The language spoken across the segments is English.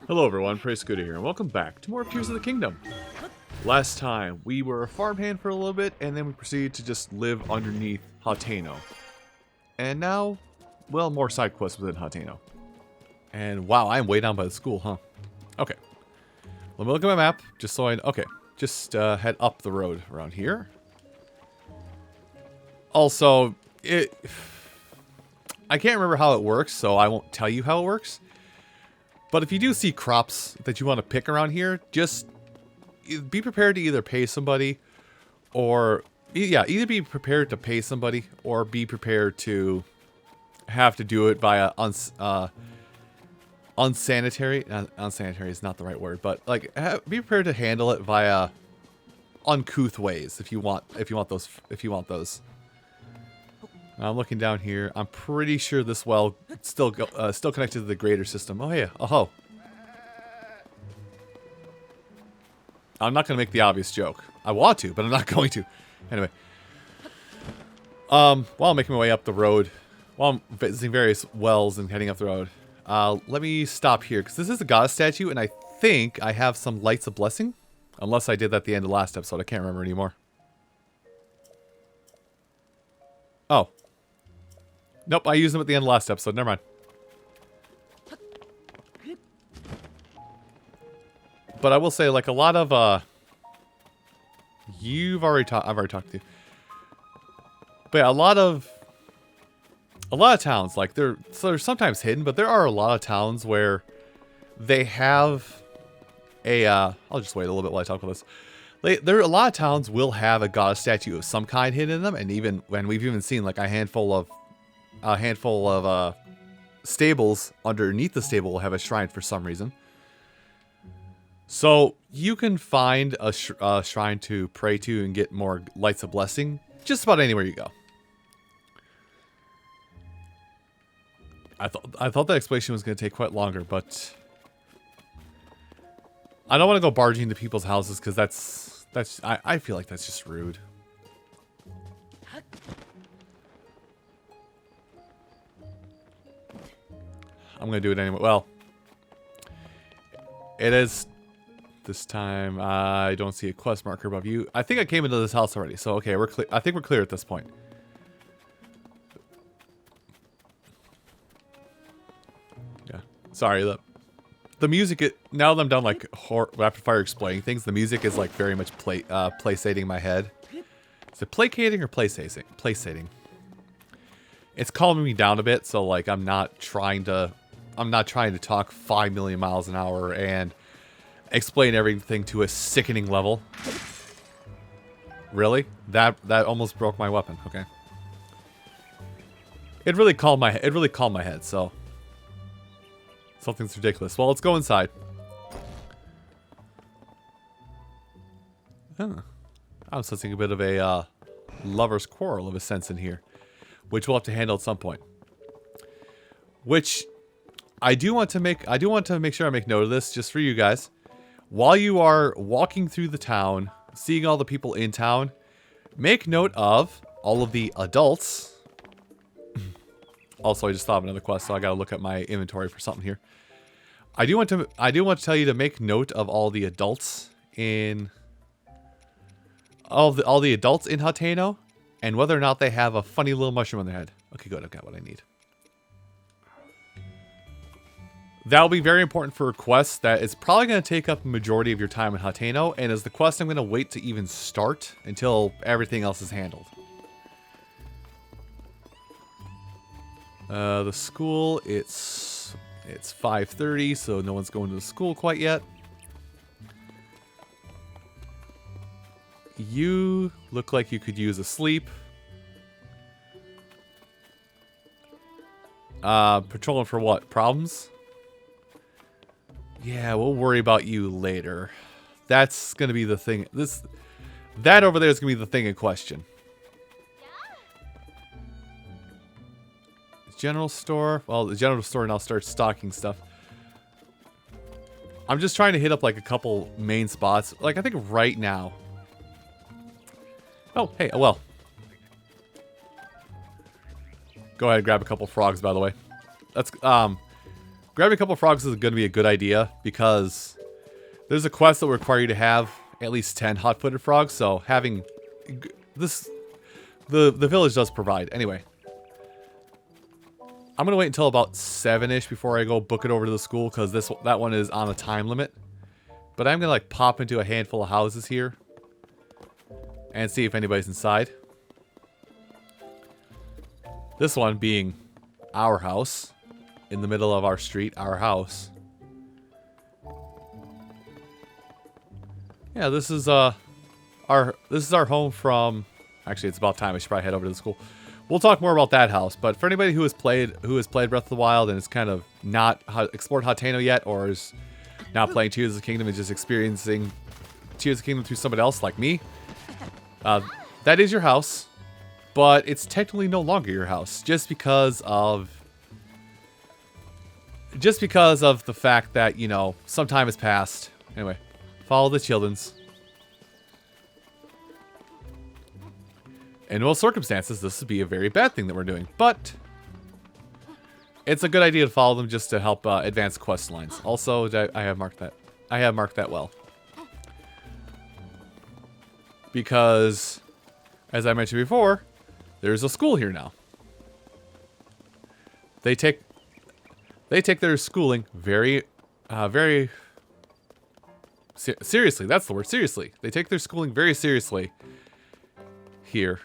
Hello everyone, Praise Scooter here, and welcome back to more Tears of the Kingdom. Last time, we were a farmhand for a little bit, and then we proceeded to just live underneath Hateno. And now, well, more side quests within Hateno. And wow, I am way down by the school, huh? Okay. Let me look at my map, just so I... Okay, just head up the road around here. Also, I can't remember how it works, so I won't tell you how it works. But if you do see crops that you want to pick around here, just be prepared to either pay somebody or... Yeah, either be prepared to pay somebody or be prepared to have to do it via unsanitary... unsanitary is not the right word, but like be prepared to handle it via uncouth ways if you want those. I'm looking down here. I'm pretty sure this well still connected to the greater system. Oh yeah. Oh. I'm not gonna make the obvious joke. I want to, but I'm not going to. Anyway. While I'm making my way up the road, while I'm visiting various wells and heading up the road, let me stop here because this is a goddess statue, and I think I have some lights of blessing, unless I did that at the end of the last episode. I can't remember anymore. Oh. Nope, I used them at the end of the last episode. Never mind. But I will say, like, a lot of, I've already talked to you. But yeah, a lot of towns, like, they're sometimes hidden, but there are a lot of towns where they have a, I'll just wait a little bit while I talk about this. There are a lot of towns will have a goddess statue of some kind hidden in them, and we've even seen, like, a handful of stables underneath the stable will have a shrine for some reason. So you can find a shrine to pray to and get more lights of blessing just about anywhere you go. I thought that explanation was going to take quite longer, but I don't want to go barging into people's houses because I feel like that's just rude. I'm going to do it anyway. Well, it is this time. I don't see a quest marker above you. I think I came into this house already. So, okay, we're clear. I think we're clear at this point. Yeah. Sorry. The music, now that I'm done, like, rapid fire explaining things, the music is, like, very much placating my head. Is it placating or placating? It's calming me down a bit, so, like, I'm not trying to talk 5 million miles an hour and explain everything to a sickening level. Really? That almost broke my weapon. Okay. It really calmed my head, so something's ridiculous. Well, let's go inside. Huh. I'm sensing a bit of a lover's quarrel of a sense in here, which we'll have to handle at some point. Which I do want to make sure I make note of this just for you guys. While you are walking through the town, seeing all the people in town, make note of all of the adults. Also, I just thought of another quest, so I gotta look at my inventory for something here. I do want to tell you to make note of all the adults in all the adults in Hateno, and whether or not they have a funny little mushroom on their head. Okay, good. I've got what I need. That'll be very important for a quest that is probably going to take up a majority of your time in Hateno, and is the quest I'm going to wait to even start until everything else is handled. The school, it's 5:30, so no one's going to the school quite yet. You look like you could use a sleep. Patrolling for what? Problems? Yeah, we'll worry about you later. That's gonna be the thing. That over there is gonna be the thing in question. General store. Well, the general store now starts stocking stuff. I'm just trying to hit up like a couple main spots. Like I think right now. Oh, hey, well. Go ahead and grab a couple frogs, by the way. Let's grabbing a couple of frogs is going to be a good idea because there's a quest that will require you to have at least 10 hot-footed frogs. So having this, the village does provide. Anyway, I'm going to wait until about 7-ish before I go book it over to the school because that one is on a time limit. But I'm going to like pop into a handful of houses here and see if anybody's inside. This one being our house. In the middle of our street, our house. Yeah, this is our home from. Actually, it's about time. I should probably head over to the school. We'll talk more about that house. But for anybody who has played Breath of the Wild and is kind of not explored Hateno yet, or is now playing Tears of the Kingdom and just experiencing Tears of the Kingdom through somebody else like me, that is your house, but it's technically no longer your house just because of the fact that, you know, some time has passed. Anyway, follow the children's. In most circumstances, this would be a very bad thing that we're doing, but it's a good idea to follow them just to help advance quest lines. Also, I have marked that. I have marked that well. Because, as I mentioned before, there's a school here now. They take their schooling very seriously. That's the word, seriously. They take their schooling very seriously here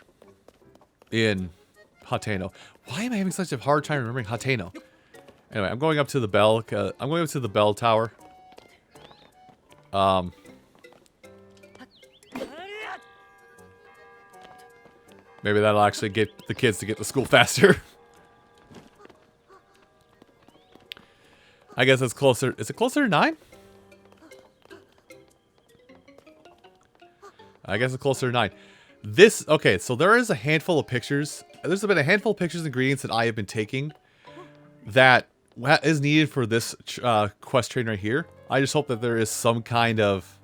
in Hateno. Why am I having such a hard time remembering Hateno? Anyway, I'm going up to the bell. I'm going up to the bell tower. Maybe that'll actually get the kids to get to school faster. I guess it's closer. Is it closer to 9? I guess it's closer to 9. Okay, so there is a handful of pictures. There's been a handful of pictures and ingredients that I have been taking that is needed for this quest train right here. I just hope that there is some kind of...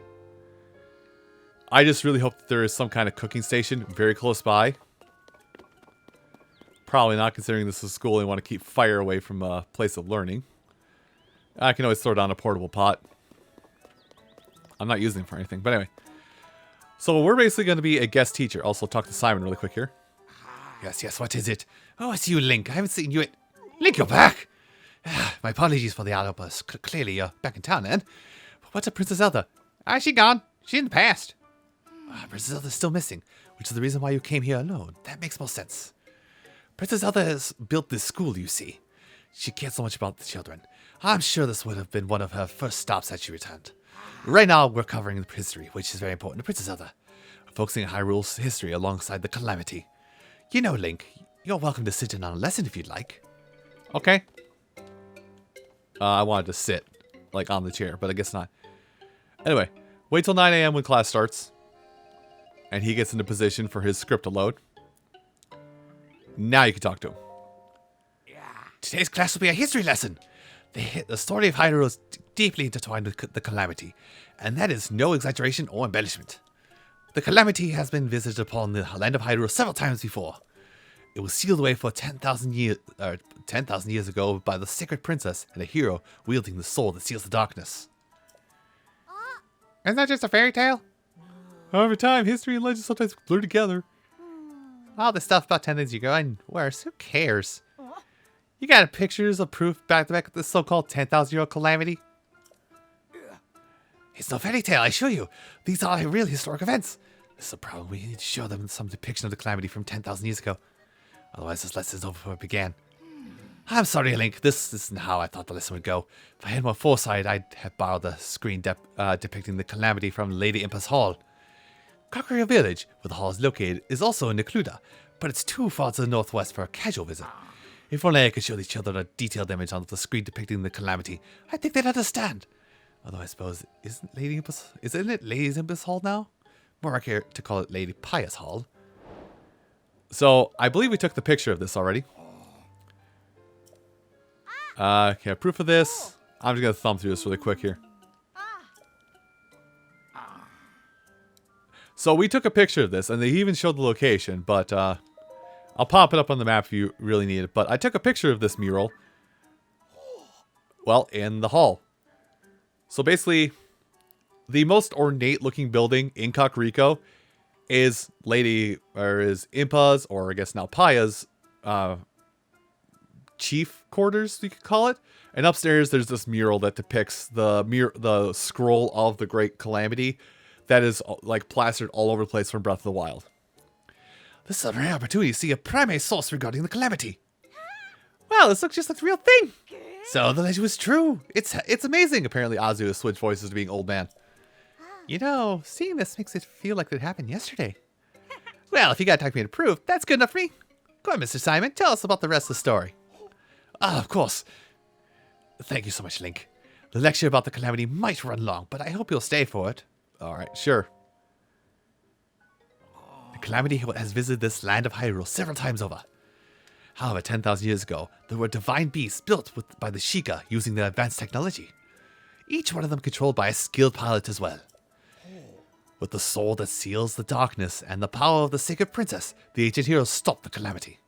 I just really hope that there is some kind of cooking station very close by. Probably not, considering this is school and want to keep fire away from a place of learning. I can always throw down a portable pot. I'm not using it for anything, but anyway. So we're basically going to be a guest teacher. Also, talk to Simon really quick here. Yes, what is it? Oh, it's you, Link. I haven't seen you in... Link, you're back! My apologies for the outburst. Clearly, you're back in town, then. What's up, Princess Zelda? She gone. She's in the past. Princess Zelda's still missing, which is the reason why you came here alone. That makes more sense. Princess Zelda has built this school, you see. She cared so much about the children. I'm sure this would have been one of her first stops as she returned. Right now, we're covering the history, which is very important to Princess Zelda. Focusing on Hyrule's history alongside the Calamity. You know, Link, you're welcome to sit in on a lesson if you'd like. Okay. I wanted to sit, like, on the chair, but I guess not. Anyway, wait till 9 a.m. when class starts. And he gets into position for his script to load. Now you can talk to him. Today's class will be a history lesson. The story of Hyrule is deeply intertwined with the Calamity, and that is no exaggeration or embellishment. The Calamity has been visited upon the land of Hyrule several times before. It was sealed away for 10,000 years ago by the sacred princess and a hero wielding the sword that seals the darkness. Isn't that just a fairy tale? Over time, history and legend sometimes blur together. All this stuff about 10,000 years ago and worse, who cares? You got pictures of proof back to back of this so-called 10,000-year-old calamity? It's no fairy tale, I assure you. These are real historic events. This is a problem. We need to show them some depiction of the calamity from 10,000 years ago. Otherwise, this lesson is over before it began. I'm sorry, Link. This isn't how I thought the lesson would go. If I had more foresight, I'd have borrowed the screen depicting the calamity from Lady Empress Hall. Kakuya Village, where the hall is located, is also in Necluda, but it's too far to the northwest for a casual visit. If only I could show these children a detailed image on the screen depicting the calamity, I think they'd understand. Although I suppose, isn't it Lady Empress Hall now? More accurate to call it Lady Pious Hall. So, I believe we took the picture of this already. Okay, proof of this. I'm just going to thumb through this really quick here. So we took a picture of this, and they even showed the location, but I'll pop it up on the map if you really need it. But I took a picture of this mural. Well, in the hall. So basically, the most ornate looking building in Kakariko is Impa's, or I guess now Paya's, chief quarters, you could call it. And upstairs, there's this mural that depicts the scroll of the Great Calamity that is like plastered all over the place from Breath of the Wild. This is a rare opportunity to see a primate source regarding the calamity. Well, this looks just like the real thing. So the legend was true. It's amazing. Apparently, Azu has switched voices to being old man. You know, seeing this makes it feel like it happened yesterday. Well, if you got to talk me to proof, that's good enough for me. Go on, Mr. Simon. Tell us about the rest of the story. Ah, of course. Thank you so much, Link. The lecture about the calamity might run long, but I hope you'll stay for it. All right, sure. The calamity has visited this land of Hyrule several times over. However, 10,000 years ago, there were divine beasts built by the Sheikah using their advanced technology. Each one of them controlled by a skilled pilot as well. With the soul that seals the darkness and the power of the sacred princess, the ancient heroes stopped the calamity.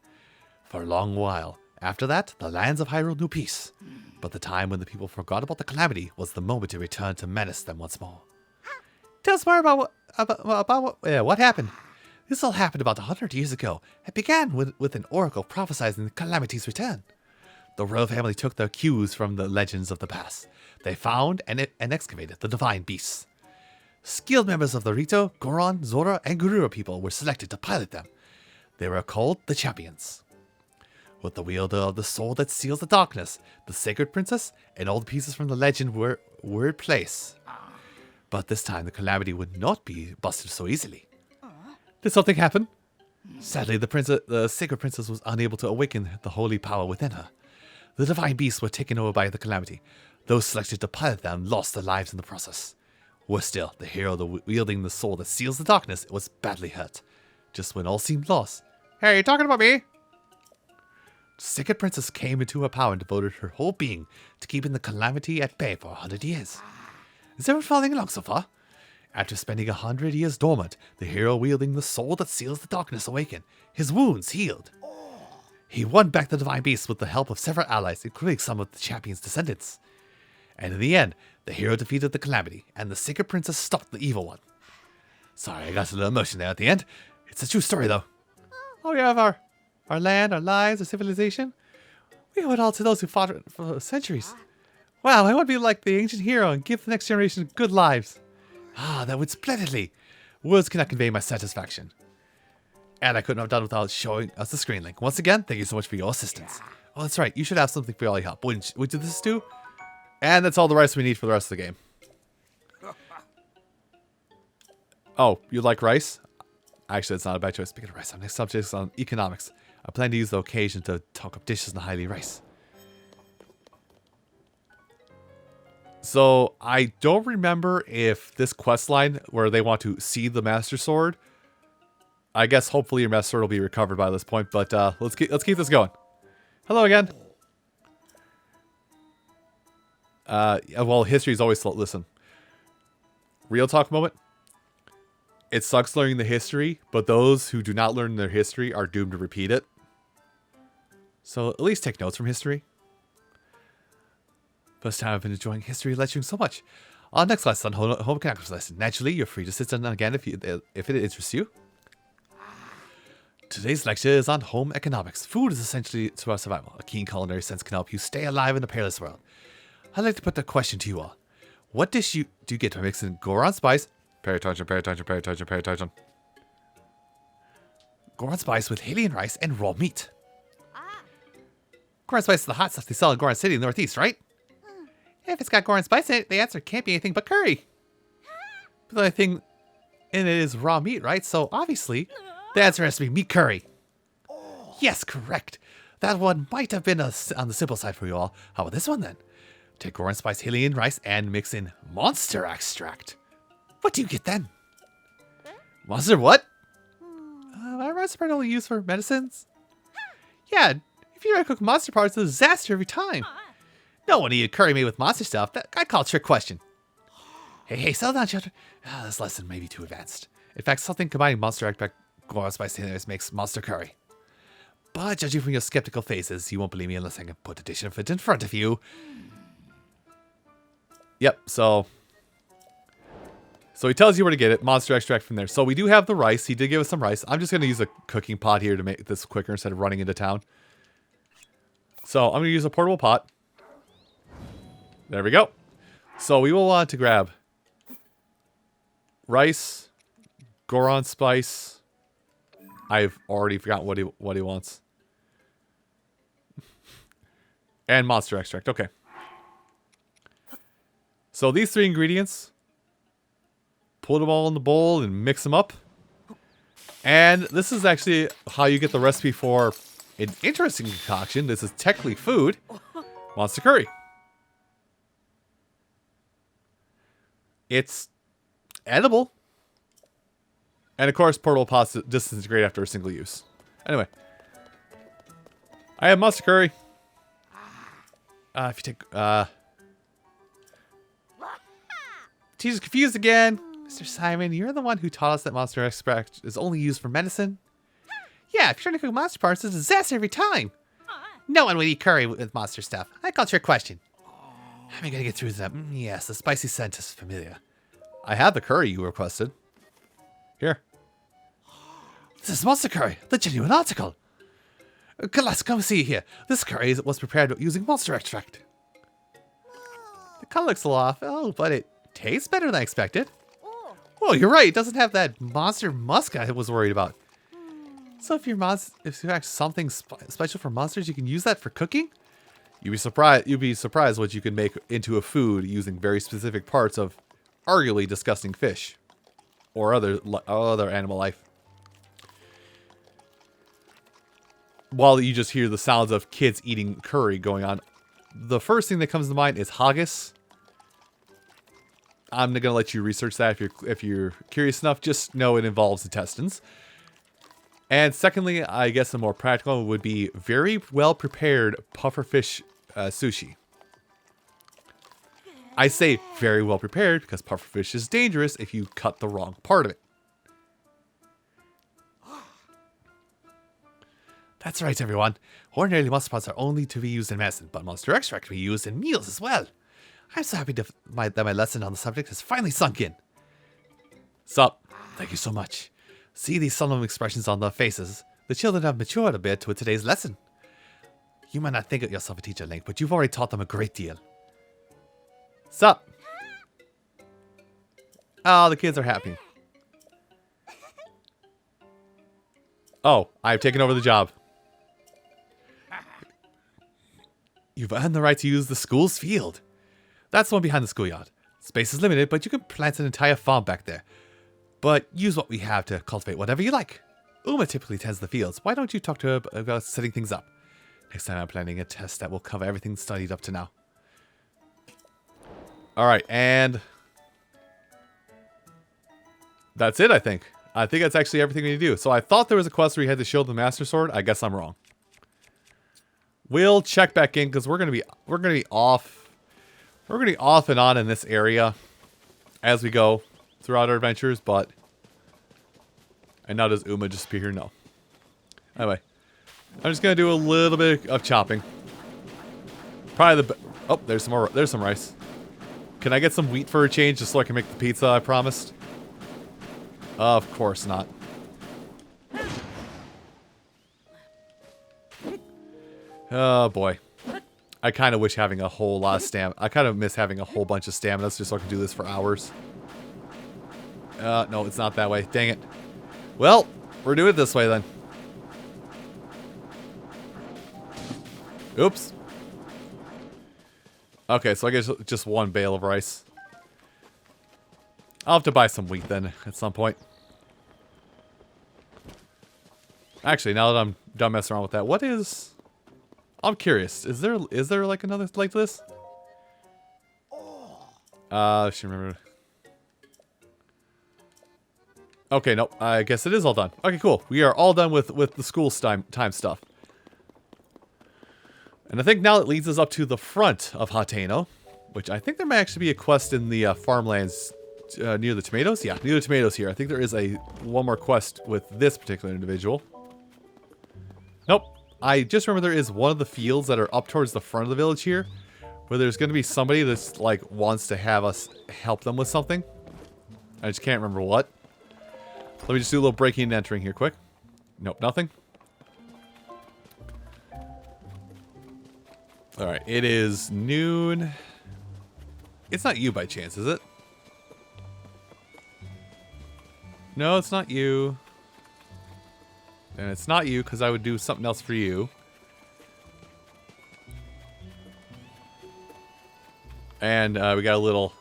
For a long while after that, the lands of Hyrule knew peace. But the time when the people forgot about the calamity was the moment to return to menace them once more. Tell us more about what happened. This all happened about 100 years ago. It began with an oracle prophesizing the calamity's return. The royal family took their cues from the legends of the past. They found and excavated the divine beasts. Skilled members of the Rito, Goron, Zora, and Garura people were selected to pilot them. They were called the Champions. With the wielder of the soul that seals the darkness, the sacred princess, and all the pieces from the legend were in place. But this time the calamity would not be busted so easily. Did something happen? Sadly, the sacred princess was unable to awaken the holy power within her. The divine beasts were taken over by the calamity. Those selected to pilot them lost their lives in the process. Worse still, the hero wielding the soul that seals the darkness was badly hurt. Just when all seemed lost. Hey, you talking about me? The sacred princess came into her power and devoted her whole being to keeping the calamity at bay for 100 years. Is everyone following along so far? After spending 100 years dormant, the hero wielding the soul that seals the darkness awakened. His wounds healed. He won back the divine beast with the help of several allies, including some of the champion's descendants. And in the end, the hero defeated the calamity, and the sacred princess stopped the evil one. Sorry, I got a little emotion there at the end. It's a true story, though. Oh, we have our land, our lives, our civilization. We owe it all to those who fought for centuries. Wow, I want to be like the ancient hero and give the next generation good lives. Ah, that would splendidly. Words cannot convey my satisfaction. And I couldn't have done without showing us the screen link. Once again, thank you so much for your assistance. Oh, that's right. You should have something for all your help. Wouldn't you this do? And that's all the rice we need for the rest of the game. Oh, you like rice? Actually, it's not a bad choice. Speaking of rice, our next subject is on economics. I plan to use the occasion to talk up dishes and highly rice. So, I don't remember if this quest line where they want to see the Master Sword. I guess hopefully your Master Sword will be recovered by this point, but let's keep this going. Hello again. Well, history is always slow. Listen. Real talk moment. It sucks learning the history, but those who do not learn their history are doomed to repeat it. So at least take notes from history. First time I've been enjoying history lecturing so much. Our next lesson on home economics lesson. Naturally, you're free to sit down again if it interests you. Today's lecture is on home economics. Food is essentially to our survival. A keen culinary sense can help you stay alive in a perilous world. I'd like to put the question to you all. What dish do you get by mixing Goron spice? Pay attention, pay attention, pay attention, pay attention. Goron spice with Hylian rice and raw meat. Goron spice is the hot stuff they sell in Goron City in the Northeast, right? If it's got Goron spice in it, the answer can't be anything but curry. But the only thing in it is raw meat, right? So obviously, the answer has to be meat curry. Yes, correct. That one might have been on the simple side for you all. How about this one then? Take Goron spice, Hylian rice, and mix in monster extract. What do you get then? Monster what? Are monster part only used for medicines? Yeah, if you try to cook monster parts, it's a disaster every time. No one eat curry made with monster stuff. I call it a trick question. Hey, settle down, children. This lesson may be too advanced. In fact, something combining monster extract, Goron spice, Hylian makes monster curry. But judging from your skeptical faces, you won't believe me unless I can put a dish of it in front of you. Yep, so he tells you where to get it. Monster extract from there. So we do have the rice. He did give us some rice. I'm just going to use a cooking pot here to make this quicker instead of running into town. So I'm going to use a portable pot. There we go. So we will want to grab rice, Goron spice. I've already forgotten what he wants. And monster extract. Okay. So these 3 ingredients, put them all in the bowl and mix them up. And this is actually how you get the recipe for an interesting concoction. This is technically food. Monster curry. It's edible. And of course, portable pots disintegrate after a single use. Anyway. I have monster curry. If you take... Teacher's confused again. Mr. Simon, you're the one who taught us that monster extract is only used for medicine. Yeah, if you're trying to cook monster parts, it's a disaster every time. No one would eat curry with monster stuff. I called your question. How am I going to get through that? Yes, the spicy scent is familiar. I have the curry you requested. Here. This is monster curry, the genuine article. Let's come see here. This curry was prepared using monster extract. The color looks a little off. Oh, but it tastes better than I expected. Oh, you're right. It doesn't have that monster musk I was worried about. So if you have something special for monsters, you can use that for cooking? You'd be surprised what you can make into a food using very specific parts of arguably disgusting fish or other animal life. While you just hear the sounds of kids eating curry going on, the first thing that comes to mind is haggis. I'm going to let you research that if you're curious enough. Just know it involves intestines. And secondly, I guess a more practical would be very well prepared pufferfish sushi. I say very well prepared because pufferfish is dangerous if you cut the wrong part of it. That's right, everyone. Ordinarily, monster pots are only to be used in medicine, but monster extract can be used in meals as well. I'm so happy that my lesson on the subject has finally sunk in. Sup? Thank you so much. See these solemn expressions on their faces. The children have matured a bit with today's lesson. You might not think of yourself a teacher, Link, but you've already taught them a great deal. Sup? Oh, the kids are happy. Oh, I've taken over the job. You've earned the right to use the school's field. That's the one behind the schoolyard. Space is limited, but you can plant an entire farm back there. But use what we have to cultivate whatever you like. Uma typically tends the fields. Why don't you talk to her about setting things up? Next time I'm planning a test that will cover everything studied up to now. Alright, and... that's it, I think. I think that's actually everything we need to do. So I thought there was a quest where you had to shield the Master Sword. I guess I'm wrong. We'll check back in because we're gonna be off. We're gonna be off and on in this area as we go throughout our adventures, but and now does Uma just appear here? No. Anyway, I'm just gonna do a little bit of chopping. Probably oh, there's some more. There's some rice. Can I get some wheat for a change just so I can make the pizza I promised? Of course not. Oh boy. I kind of wish having a whole lot of stamina. I kind of miss having a whole bunch of stamina just so I can do this for hours. No, it's not that way. Dang it. Well, we're doing it this way then. Oops. Okay, so I guess just one bale of rice. I'll have to buy some wheat then at some point. Actually, now that I'm done messing around with that, what is... I'm curious. Is there like another like this? I should remember. Okay, nope. I guess it is all done. Okay, cool. We are all done with the school time stuff. And I think now it leads us up to the front of Hateno, which I think there may actually be a quest in the farmlands near the tomatoes. Yeah, near the tomatoes here. I think there is one more quest with this particular individual. Nope. I just remember there is one of the fields that are up towards the front of the village here, where there's going to be somebody that's like wants to have us help them with something. I just can't remember what. Let me just do a little breaking and entering here quick. Nope, nothing. Alright, it is noon. It's not you by chance, is it? No, it's not you. And it's not you because I would do something else for you. And we got a little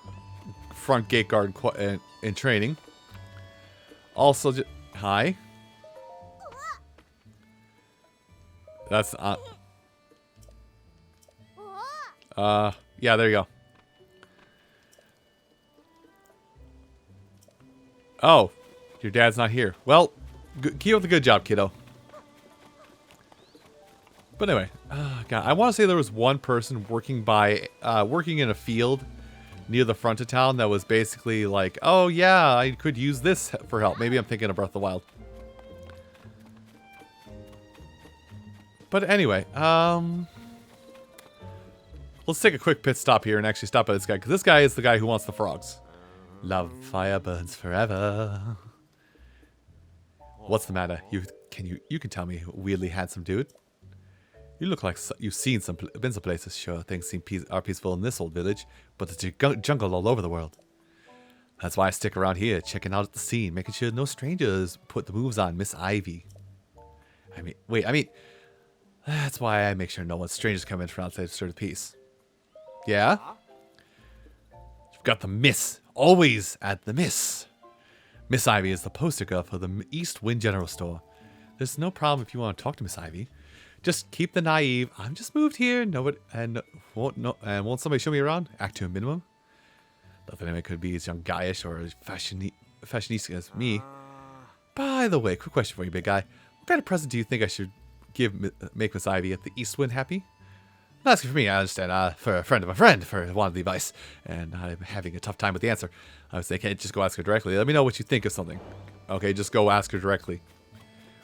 front gate guard in training. Also, hi. That's yeah, there you go. Oh, your dad's not here. Well, keep up the good job, kiddo. But anyway, God, I want to say there was one person working in a field near the front of town that was basically like, oh yeah, I could use this for help. Maybe I'm thinking of Breath of the Wild. But anyway, let's take a quick pit stop here and actually stop by this guy, because this guy is the guy who wants the frogs. Love fire burns forever. What's the matter? You can tell me, weirdly handsome dude. You look like you've been some places. Sure, things are peaceful in this old village, but there's jungle all over the world. That's why I stick around here, checking out the scene, making sure no strangers put the moves on Miss Ivy. That's why I make sure no strangers come in from outside to disturb the peace. Yeah? You've got the miss. Always at the miss. Miss Ivy is the poster girl for the East Wind General Store. There's no problem if you want to talk to Miss Ivy. Just keep the naive. I'm just moved here. Won't somebody show me around? Act to a minimum. Nothing anyone could be as young guyish or as fashionista as me. By the way, quick question for you, big guy. What kind of present do you think I should make Miss Ivy at the East Wind happy? Not asking for me, I understand. For a friend of a friend, for wanted the advice, and I'm having a tough time with the answer. I was thinking, just go ask her directly. Let me know what you think of something. Okay, just go ask her directly.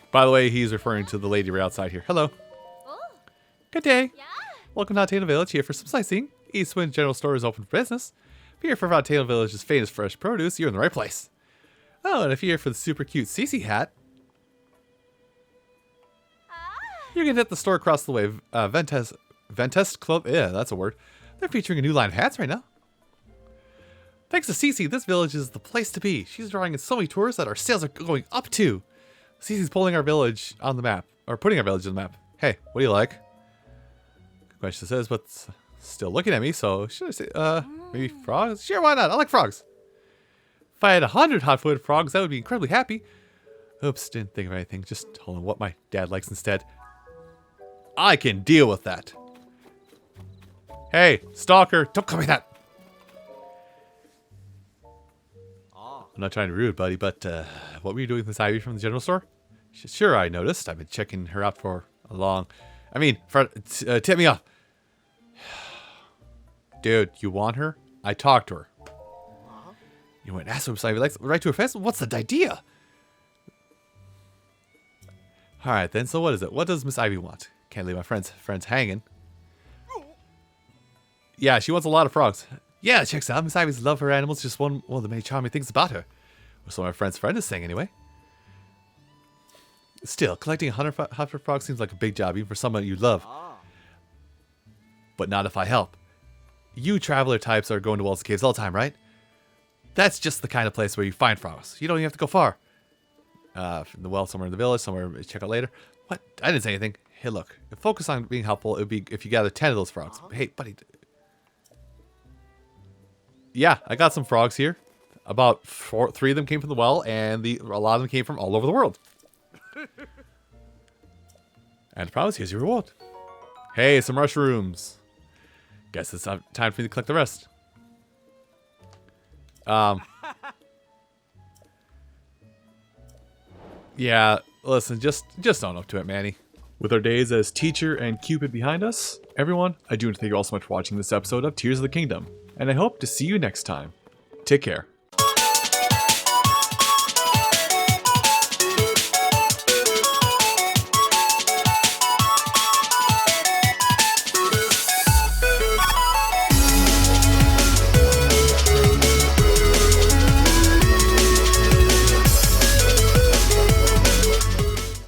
By the way, he's referring to the lady right outside here. Hello. Oh. Good day. Yeah. Welcome to Valtano Village, here for some sightseeing. East Wind General Store is open for business. If you're here for Valtano Village's famous fresh produce, you're in the right place. Oh, and if you're here for the super cute Cece hat, you can hit the store across the way. Ventest Club. Yeah, that's a word. They're featuring a new line of hats right now. Thanks to Cece, this village is the place to be. She's drawing in so many tourists that our sales are going up too. Cece's pulling our village on the map, or putting our village on the map. Hey, what do you like? Good question says, but still looking at me. So should I say, maybe frogs? Sure, why not? I like frogs. If I had 100 hot-footed frogs, I would be incredibly happy. Oops, didn't think of anything. Just told him what my dad likes instead. I can deal with that. Hey, stalker, don't call me that. I'm not trying to be rude, buddy, but what were you doing with Miss Ivy from the general store? Sure, I noticed. I've been checking her out for a long... tip me off. Dude, you want her? I talked to her. You went and asked her if Miss Ivy likes right to her face? What's the idea? Alright then, so what is it? What does Miss Ivy want? Can't leave my friends hanging. Yeah, she wants a lot of frogs. Yeah, checks out. Miss Ivy's love for animals is just one of the many charming things about her. Or so my friend's friend is saying anyway. Still, collecting 100 frogs seems like a big job, even for someone you love. But not if I help. You traveler types are going to wells and caves all the time, right? That's just the kind of place where you find frogs. You don't even have to go far. From the well somewhere in the village, somewhere check out later. What? I didn't say anything. Hey, look. Focus on being helpful. It would be if you gather 10 of those frogs. Hey, buddy. Yeah, I got some frogs here. About 3 of them came from the well, and a lot of them came from all over the world. And I promise, here's your reward. Hey, some mushrooms. Guess it's time for me to collect the rest. Yeah, listen, just own up to it, Manny. With our days as teacher and Cupid behind us, everyone, I do want to thank you all so much for watching this episode of Tears of the Kingdom, and I hope to see you next time. Take care.